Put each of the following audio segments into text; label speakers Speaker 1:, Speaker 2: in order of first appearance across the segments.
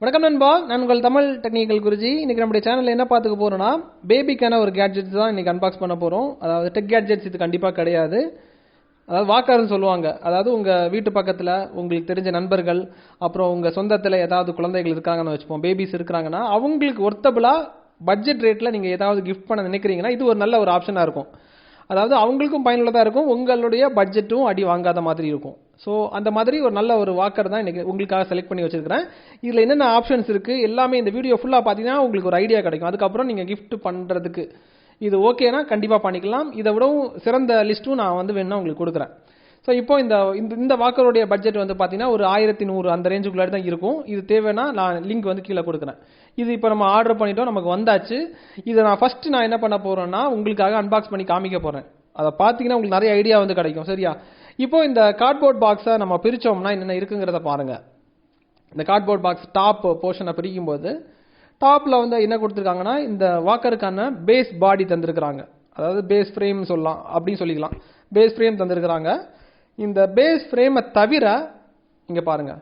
Speaker 1: வணக்கம் நண்பா, நான் உங்கள் தமிழ் டெக்னிக்கல் குருஜி. இன்னைக்கு நம்முடைய சேனல்ல என்ன பார்த்துக்க போறோம்னா, பேபிக்கான ஒரு கேட்ஜெட்ஸ் தான் இன்னைக்கு அன்பாக்ஸ் பண்ண போறோம். அதாவது டெக் கேட்ஜெட்ஸ் இது கண்டிப்பா கிடையாது. அதாவது வாக்கர்னு சொல்லுவாங்க. அதாவது உங்க வீட்டு பக்கத்துல உங்களுக்கு தெரிஞ்ச நண்பர்கள், அப்புறம் உங்க சொந்தத்துல ஏதாவது குழந்தைகள் இருக்காங்கன்னு வச்சுப்போம், பேபிஸ் இருக்கிறாங்கன்னா அவங்களுக்கு ஒர்த்தபிளா பட்ஜெட் ரேட்ல நீங்க ஏதாவது கிஃப்ட் பண்ண நினைக்கிறீங்கன்னா இது ஒரு நல்ல ஒரு ஆப்ஷனா இருக்கும். அதாவது அவங்களுக்கும் பயனுள்ளதா இருக்கும், உங்களுடைய பட்ஜெட்டும் அடி வாங்காத மாதிரி இருக்கும். ஸோ அந்த மாதிரி ஒரு நல்ல ஒரு வாக்கர் தான் இன்னைக்கு உங்களுக்காக செலக்ட் பண்ணி வச்சிருக்கிறேன். இதில் என்னென்ன ஆப்ஷன்ஸ் இருக்கு எல்லாமே இந்த வீடியோ ஃபுல்லாக பார்த்தீங்கன்னா உங்களுக்கு ஒரு ஐடியா கிடைக்கும். அதுக்கப்புறம் நீங்கள் கிஃப்ட் பண்ணுறதுக்கு இது ஓகேனா கண்டிப்பாக பண்ணிக்கலாம். இதை விடவும் சிறந்த லிஸ்ட்டும் நான் வந்து வேணும்னா உங்களுக்கு கொடுக்குறேன். ஸோ இப்போ இந்த வாக்கருடைய பட்ஜெட் வந்து பார்த்தீங்கன்னா ஒரு 1100 அந்த ரேஞ்சுக்குள்ளாடி தான் இருக்கும். இது தேவைன்னா நான் லிங்க் வந்து கீழே கொடுக்குறேன். இது இப்போ நம்ம ஆர்டர் பண்ணிட்டோம், நமக்கு வந்தாச்சு. இதை நான் என்ன பண்ண போறேன்னா உங்களுக்காக அன்பாக்ஸ் பண்ணி காமிக்க போறேன். அதை பார்த்தீங்கன்னா உங்களுக்கு நிறைய ஐடியா வந்து கிடைக்கும். சரியா? இப்போ இந்த கார்ட்போர்ட் பாக்ஸை நம்ம பிரிச்சோம்னா என்னென்ன இருக்குங்கிறத பாருங்க. இந்த கார்ட்போர்ட் பாக்ஸ் டாப் போர்ஷனை பிரிக்கும் போது டாப்ல வந்து என்ன கொடுத்துருக்காங்கன்னா இந்த வாக்கருக்கான பேஸ் பாடி தந்திருக்கிறாங்க. அதாவது பேஸ் ஃப்ரேம் சொல்லலாம், அப்படின்னு சொல்லிக்கலாம். பேஸ் ஃப்ரேம் தந்திருக்கிறாங்க. இந்த பேஸ் ஃப்ரேமை தவிர இங்க பாருங்க,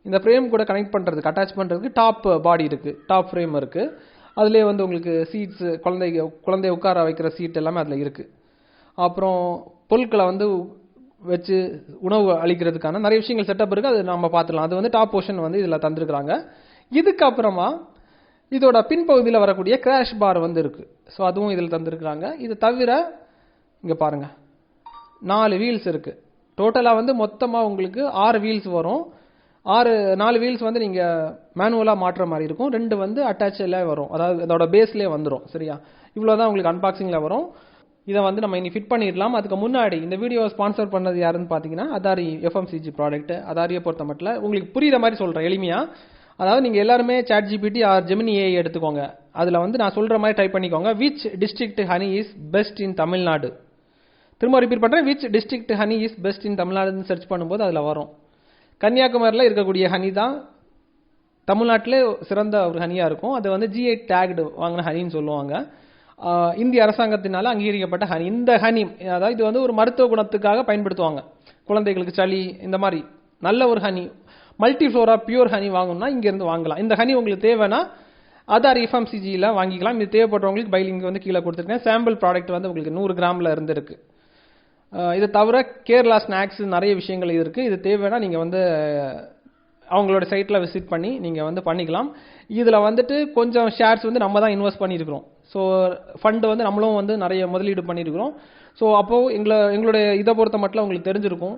Speaker 1: இந்த ஃப்ரேம் கூட கனெக்ட் பண்றதுக்கு அட்டாச் பண்றதுக்கு டாப் பாடி இருக்கு, டாப் ஃப்ரேம் இருக்கு. அதுலேயே வந்து உங்களுக்கு சீட்ஸ், குழந்தை உட்கார வைக்கிற சீட் எல்லாமே அதில் இருக்கு. அப்புறம் பொருட்களை வந்து வச்சு உணவு அளிக்கிறதுக்கான நிறைய விஷயங்கள் செட்டப் இருக்கு, அது நம்ம பார்த்துக்கலாம். அது வந்து டாப் போர்ஷன் வந்து இதில் தந்திருக்கிறாங்க. இதுக்கப்புறமா இதோட பின்பகுதியில் வரக்கூடிய கிராஷ் பார் வந்து இருக்கு. ஸோ அதுவும் இதில் தந்திருக்கிறாங்க. இது தவிர இங்க பாருங்க 4 வீல்ஸ் இருக்கு. டோட்டலாக வந்து மொத்தமாக உங்களுக்கு 6 வீல்ஸ் வரும். 4 வீல்ஸ் வந்து நீங்க மேனுவலாக மாற்ற மாதிரி இருக்கும், 2 வந்து அட்டாச்சில் வரும், அதாவது அதோட பேஸ்லேயே வந்துடும். சரியா? இவ்வளோதான் உங்களுக்கு அன்பாக்சிங்ல வரும். இதை வந்து நம்ம இனி ஃபிட் பண்ணிடலாம். அதுக்கு முன்னாடி இந்த வீடியோவை ஸ்பான்சர் பண்ணது யாருன்னு பார்த்தீங்கன்னா அதாரி எஃப்எம்சிஜி ப்ராடக்ட். அதாரியை பொறுத்த மட்டும் உங்களுக்கு புரியுற மாதிரி சொல்கிறேன் எளிமையா. அதாவது நீங்கள் எல்லாருமே chat GPT or Gemini AI எடுத்துக்கோங்க. அதில் வந்து நான் சொல்கிற மாதிரி டைப் பண்ணிக்கோங்க. Which district honey is best in Tamil Nadu. திரும்ப ரிப்பீட் பண்ணுறேன், which district honey is best in தமிழ்நாடுன்னு சர்ச் பண்ணும்போது அதில் வரும். கன்னியாகுமரியில் இருக்கக்கூடிய ஹனி தான் தமிழ்நாட்டிலே சிறந்த ஒரு ஹனியாக இருக்கும். அது வந்து ஜிஐ டேக்டு வாங்கின ஹனின்னு சொல்லுவாங்க. இந்திய அரசாங்கத்தினால அங்கீகரிக்கப்பட்ட ஹனி. இந்த ஹனி அதாவது இது வந்து ஒரு மருத்துவ குணத்துக்காக பயன்படுத்துவாங்க. குழந்தைகளுக்கு சளி இந்த மாதிரி நல்ல ஒரு ஹனி, மல்டிஃப்ளோரா பியூர் ஹனி வாங்கணும்னா இங்கேருந்து வாங்கலாம். இந்த ஹனி உங்களுக்கு தேவைன்னா அதார் எஃப்எம்சிஜியில் வாங்கிக்கலாம். இது தேவைப்படுறவங்களுக்கு பைலிங் வந்து கீழே கொடுத்துருக்கேன். சாம்பிள் ப்ராடக்ட் வந்து உங்களுக்கு 100 கிராமில் இருந்து இருக்கு. இதை தவிர கேரளா ஸ்நாக்ஸ் நிறைய விஷயங்கள் இது இருக்கு. இது தேவைன்னா நீங்கள் வந்து அவங்களோட சைட்டில் விசிட் பண்ணி நீங்கள் வந்து பண்ணிக்கலாம். இதில் வந்துட்டு கொஞ்சம் ஷேர்ஸ் வந்து நம்ம தான் இன்வெஸ்ட் பண்ணியிருக்கிறோம். ஸோ ஃபண்டு வந்து நம்மளும் வந்து நிறைய முதலீடு பண்ணியிருக்கிறோம். ஸோ அப்போது எங்களுடைய இதை பொறுத்த மட்டும் உங்களுக்கு தெரிஞ்சிருக்கும்,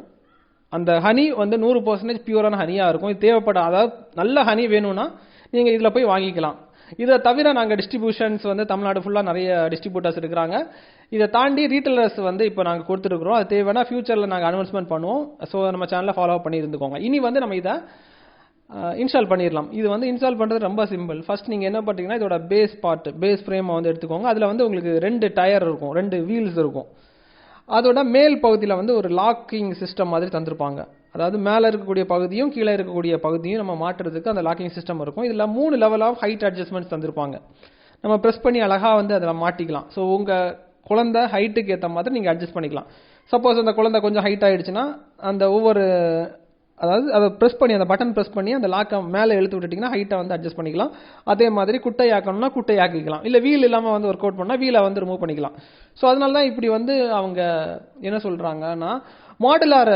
Speaker 1: அந்த ஹனி வந்து 100% பியூரான ஹனியாக இருக்கும். இது அதாவது நல்ல ஹனி வேணும்னா நீங்கள் இதில் போய் வாங்கிக்கலாம். இதை தவிர நாங்கள் டிஸ்ட்ரிபியூஷன்ஸ் வந்து தமிழ்நாடு ஃபுல்லாக நிறைய டிஸ்ட்ரிபியூட்டர்ஸ் இருக்கிறாங்க. இதை தாண்டி ரீட்டைலர்ஸ் வந்து இப்போ நாங்கள் கொடுத்துருக்குறோம். அது தேவைன்னா ஃபியூச்சரில் நாங்கள் அனௌன்ஸ்மெண்ட் பண்ணுவோம். ஸோ நம்ம சேனலில் ஃபாலோ பண்ணி இருந்துக்கோங்க. இனி வந்து நம்ம இதை இன்ஸ்டால் பண்ணிடலாம். இது வந்து இன்ஸ்டால் பண்ணுறது ரொம்ப சிம்பிள். ஃபர்ஸ்ட் நீங்கள் என்ன பண்ணுறீங்கன்னா இதோட பேஸ் பார்ட், பேஸ் ஃப்ரேமை வந்து எடுத்துக்கோங்க. அதில் வந்து உங்களுக்கு 2 டயர் இருக்கும், 2 வீல்ஸ் இருக்கும். அதோட மேல் பகுதியில் வந்து ஒரு லாக்கிங் சிஸ்டம் மாதிரி தந்திருப்பாங்க. அதாவது மேலே இருக்கக்கூடிய பகுதியும் கீழே இருக்கக்கூடிய பகுதியும் நம்ம மாற்றுறதுக்கு அந்த லாக்கிங் சிஸ்டம் இருக்கும். இதில் 3 லெவல் ஆஃப் ஹைட் அட்ஜஸ்ட்மெண்ட்ஸ் தந்திருப்பாங்க. நம்ம ப்ரெஸ் பண்ணி அழகாக வந்து அதில் மாட்டிக்கலாம். ஸோ உங்கள் குழந்தை ஹைட்டுக்கு ஏற்ற மாதிரி நீங்கள் அட்ஜஸ்ட் பண்ணிக்கலாம். சப்போஸ் அந்த குழந்தை கொஞ்சம் ஹைட் ஆகிடுச்சுன்னா அந்த அதாவது அதை ப்ரெஸ் பண்ணி, அந்த பட்டன் ப்ரெஸ் பண்ணி அந்த லாக்கை மேலே இழுத்து விட்டுட்டிங்கன்னா ஹைட்டை வந்து அட்ஜஸ்ட் பண்ணிக்கலாம். அதே மாதிரி குட்டையாக்கணும்னா குட்டையாக்கிக்கலாம். இல்லை வீல் இல்லாமல் வந்து ஒர்க் அவுட் பண்ணால் வீலை வந்து ரிமூவ் பண்ணிக்கலாம். ஸோ அதனால தான் இப்படி வந்து அவங்க என்ன சொல்கிறாங்கன்னா மாடுலார்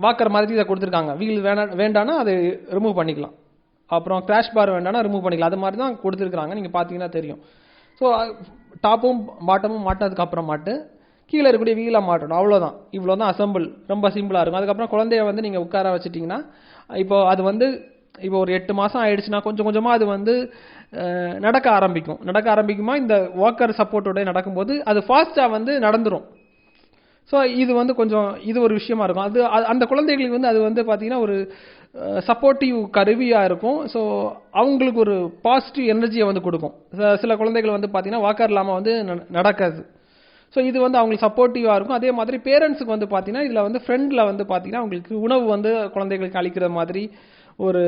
Speaker 1: வாக்கர் மாதிரி இதை கொடுத்துருக்காங்க. வீல் வேண்டானா அதை ரிமூவ் பண்ணிக்கலாம், அப்புறம் கிராஷ் பார் வேண்டானா ரிமூவ் பண்ணிக்கலாம். அது மாதிரி தான் கொடுத்துருக்காங்க. நீங்கள் பார்த்தீங்கன்னா தெரியும். ஸோ டாப்பும் பாட்டமும் மாட்டினதுக்கு அப்புறமாட்டு கீழே இருக்கக்கூடிய வீலை மாட்டணும். அவ்வளோதான். இவ்வளோ தான் அசம்பிள். ரொம்ப சிம்பிளாக இருக்கும். அதுக்கப்புறம் குழந்தைய வந்து நீங்கள் உட்கார வச்சுட்டிங்கன்னா இப்போ அது வந்து இப்போ ஒரு 8 மாதம் ஆயிடுச்சுன்னா கொஞ்சம் கொஞ்சமாக அது வந்து நடக்க ஆரம்பிக்குமா இந்த வாக்கர் சப்போர்ட்டோட நடக்கும்போது அது ஃபாஸ்ட்டாக வந்து நடந்துடும். ஸோ இது வந்து கொஞ்சம் இது ஒரு விஷயமா இருக்கும். அது அந்த குழந்தைகளுக்கு வந்து அது வந்து பார்த்தீங்கன்னா ஒரு சப்போர்ட்டிவ் கருவியாக இருக்கும். ஸோ அவங்களுக்கு ஒரு பாசிட்டிவ் எனர்ஜியை வந்து கொடுக்கும். சில குழந்தைகள் வந்து பார்த்தீங்கன்னா வாக்கர் இல்லாமல் வந்து நடக்காது. ஸோ இது வந்து அவங்களுக்கு சப்போர்ட்டிவாக இருக்கும். அதே மாதிரி பேரண்ட்ஸுக்கு வந்து பார்த்தீங்கன்னா இதில் வந்து ஃப்ரெண்டில் வந்து பார்த்தீங்கன்னா அவங்களுக்கு உணவு வந்து குழந்தைகளுக்கு அளிக்கிற மாதிரி ஒரு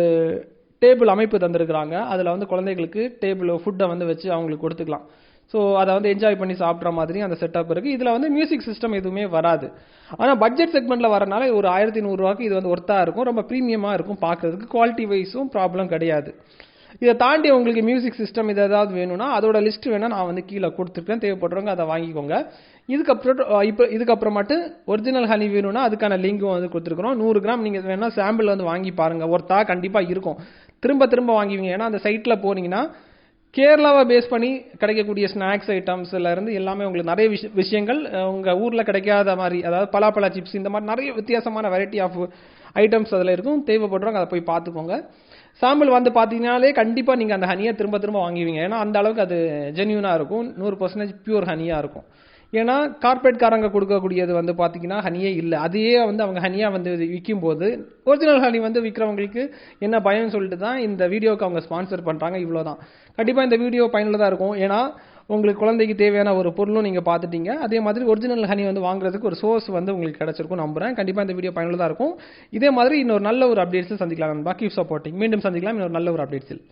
Speaker 1: டேபிள் அமைப்பு தந்திருக்கிறாங்க. அதில் வந்து குழந்தைகளுக்கு டேபிள் ஃபுட்டை வந்து வச்சு அவங்களுக்கு கொடுத்துக்கலாம். ஸோ அதை வந்து என்ஜாய் பண்ணி சாப்பிட்ற மாதிரி அந்த செட்டப் இருக்குது. இதில் வந்து மியூசிக் சிஸ்டம் எதுவுமே வராது. ஆனால் பட்ஜெட் செக்மெண்ட்டில் வரனால ஒரு 1100 இது வந்து ஒர்த்தாக இருக்கும், ரொம்ப ப்ரீமியமாக இருக்கும் பார்க்குறதுக்கு, குவாலிட்டி வைஸும் ப்ராப்ளம் கிடையாது. இதை தாண்டி உங்களுக்கு மியூசிக் சிஸ்டம் இது ஏதாவது வேணும்னா அதோட லிஸ்ட் வேணால் நான் வந்து கீழே கொடுத்துருக்கேன், தேவைப்படுறவங்க அதை வாங்கிக்கோங்க. இதுக்கப்புறமாட்டு ஒரிஜினல் ஹனி வேணும்னா அதுக்கான லிங்க்கும் வந்து கொடுத்துருக்குறோம். 100 கிராம் நீங்கள் வேணால் சாம்பிள் வந்து வாங்கி பாருங்கள், ஒர்த்தா கண்டிப்பாக இருக்கும், திரும்ப திரும்ப வாங்குவீங்க. ஏன்னா அந்த சைட்டில் போனீங்கன்னா கேரளாவை பேஸ் பண்ணி கிடைக்கக்கூடிய ஸ்நாக்ஸ் ஐட்டம்ஸ்ல இருந்து எல்லாமே உங்களுக்கு நிறைய விஷயங்கள் உங்கள் ஊரில் கிடைக்காத மாதிரி, அதாவது பலாப்பழ சிப்ஸ் இந்த மாதிரி நிறைய வித்தியாசமான வெரைட்டி ஆஃப் ஐட்டம்ஸ் அதில் இருக்கும். தேவைப்படுறவங்க அதை போய் பார்த்துக்கோங்க. சாம்பிள் வந்து பார்த்தீங்கன்னாலே கண்டிப்பாக நீங்கள் அந்த ஹனியை திரும்ப திரும்ப வாங்குவீங்க. ஏன்னா அந்த அளவுக்கு அது ஜென்யூனாக இருக்கும், 100% பியூர் ஹனியாக இருக்கும். ஏன்னா கார்பரேட்காரங்க கொடுக்கக்கூடியது வந்து பார்த்தீங்கன்னா ஹனியே இல்லை, அதையே வந்து அவங்க ஹனியாக வந்து விற்கும் போது ஒரிஜினல் ஹனி வந்து விற்கிறவங்களுக்கு என்ன பயம்னு சொல்லிட்டு தான் இந்த வீடியோவுக்கு அவங்க ஸ்பான்சர் பண்ணுறாங்க. இவ்வளோதான். கண்டிப்பாக இந்த வீடியோ பயனுள்ளதாக இருக்கும். ஏன்னா உங்களுக்கு குழந்தைக்கு தேவையான ஒரு பொருளும் நீங்கள் பார்த்துட்டீங்க, அதே மாதிரி ஒரிஜினல் ஹனி வந்து வாங்குறதுக்கு ஒரு சோர்ஸ் வந்து உங்களுக்கு கிடைச்சிருக்கும் நம்புறேன். கண்டிப்பாக இந்த வீடியோ பயனுள்ளதாக இருக்கும். இதே மாதிரி இன்னொரு நல்ல ஒரு அப்டேட்ஸில் சந்திக்கலாம். பாக்கி சப்போர்ட்டிங் மீண்டும் சந்திக்கலாம் இன்னொரு நல்ல ஒரு அப்டேட்ஸில்.